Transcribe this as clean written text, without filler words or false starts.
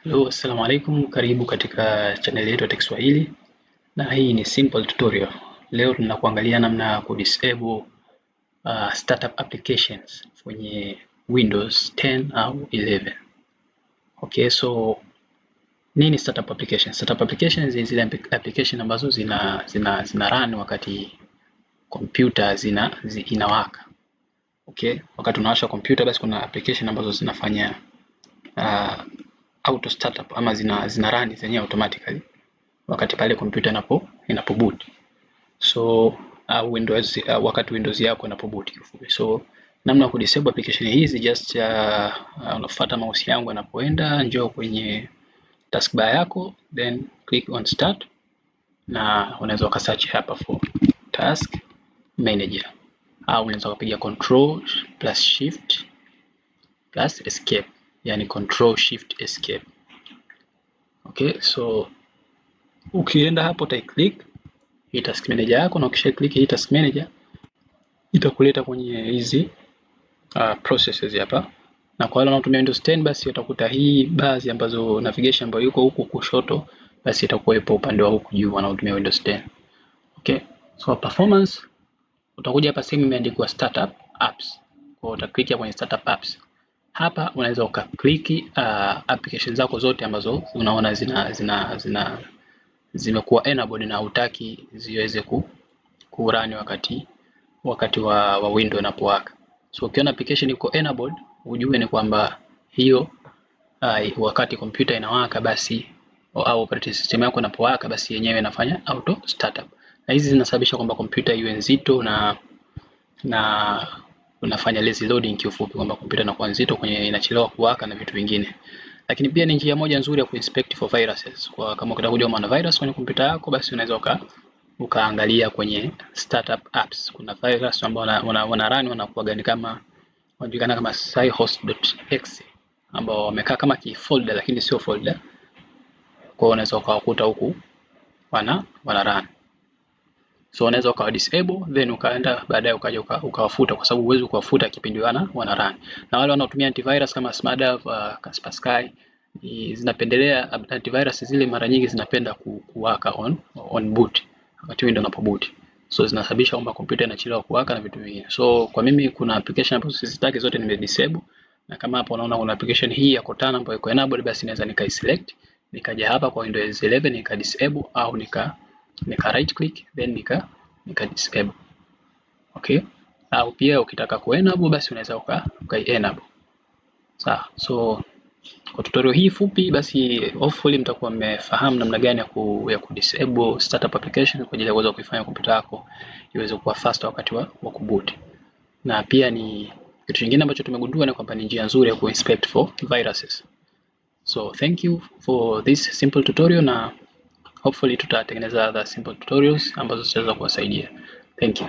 Hello, assalamu alaikum, karibu katika channel yetu ya Kiswahili na hii ni simple tutorial. Leo tunakuangalia namna ya kudisable startup applications kwenye Windows 10 au 11. Okay, so nini startup applications? Startup applications ni zile application ambazo zina run wakati computer inawaka. Okay, wakati unawasha computer basi kuna application ambazo zinafanya auto startup ama zina run zenyewe automatically wakati pale computer inapo boot. So Windows wakati Windows yako inapo boot kifupi. So namna ya kudisable application hizi just unafuata mouse yangu anapoenda, njoo kwenye taskbar yako, then click on start na unaweza ukasearch hapa for task manager au unaweza kupiga control plus shift plus escape, yani control shift escape. Okay, so ukienda hapo uta click hii task manager yako, na ukisha click hii task manager itakuleta kwenye hizi processes hapa, na kwa wale wanaotumia Windows 10 basi utakuta hii baadhi ambazo navigation ambayo yuko huku kushoto basi itakuwepo upande wa huku juu wanaotumia Windows 10. Okay, so performance utakuja hapa sehemu imeandikwa startup apps, kwa uta click kwenye startup apps. Hapa unaweza ukaklik application zako zote ambazo unaona zimekuwa enabled na hutaki ziweze kurani wakati wa window inapowaka. So ukiona application iko enabled, ujue ni kwamba hiyo wakati computer inawaka basi au operating system yako inapowaka basi yenyewe inafanya auto startup. Na hizi zinasababisha kwamba computer iwe nzito na unafanya lazy loading kiufupi, kwamba computer inakuwa nzito kwenye inachelewa kuwaka na vitu vingine. Lakini pia ni njia moja nzuri ya kuinspect for viruses. Kwa kama ukitaka kujua maana virus kwenye kompyuta yako basi unaweza ukaangalia kwenye startup apps. Kuna virus ambao wana run wanakuwa gani, kama wanajulikana kama sci-host.exe ambao wamekaa kama folder lakini sio folder. Kwa unaweza ukawakuta huku wana run. So unaweza ukawa disable then ukaenda baadaye ukaja ukawafuta, kwa sababu huwezi kuwafuta kipindi wana run. Na wale wanaotumia antivirus kama Smartdev, Kaspersky zinapendelea antivirus zile, mara nyingi zinapenda kuwaka on boot wakati window unapo boot. So zinasababisha kwamba computer inachelewa kuwaka na vitu vingine. So kwa mimi kuna application ambazo sizitaki zote nime disable, na kama hapo unaona kuna application hii ya Cortana ambayo iko enabled, basi naweza select nikaja hapa kwa Windows 11 nika disable au nika right click then nika disable. Okay, au pia ukitaka ku enable basi unaweza uka enable. Sawa, so kwa tutorial hii fupi basi hopefully mtakuwa mmefahamu namna gani ya ku disable startup application kwa ajili ya kuweza kuifanya kompyuta yako iweze kuwa faster wakati wa kuboot. Na pia ni kitu kingine ambacho tumegundua ni kwamba ni njia nzuri ya ku inspect for viruses. So thank you for this simple tutorial, na hopefully tutatengeneza other simple tutorials ambazo zitaweza kuwasaidia. Thank you.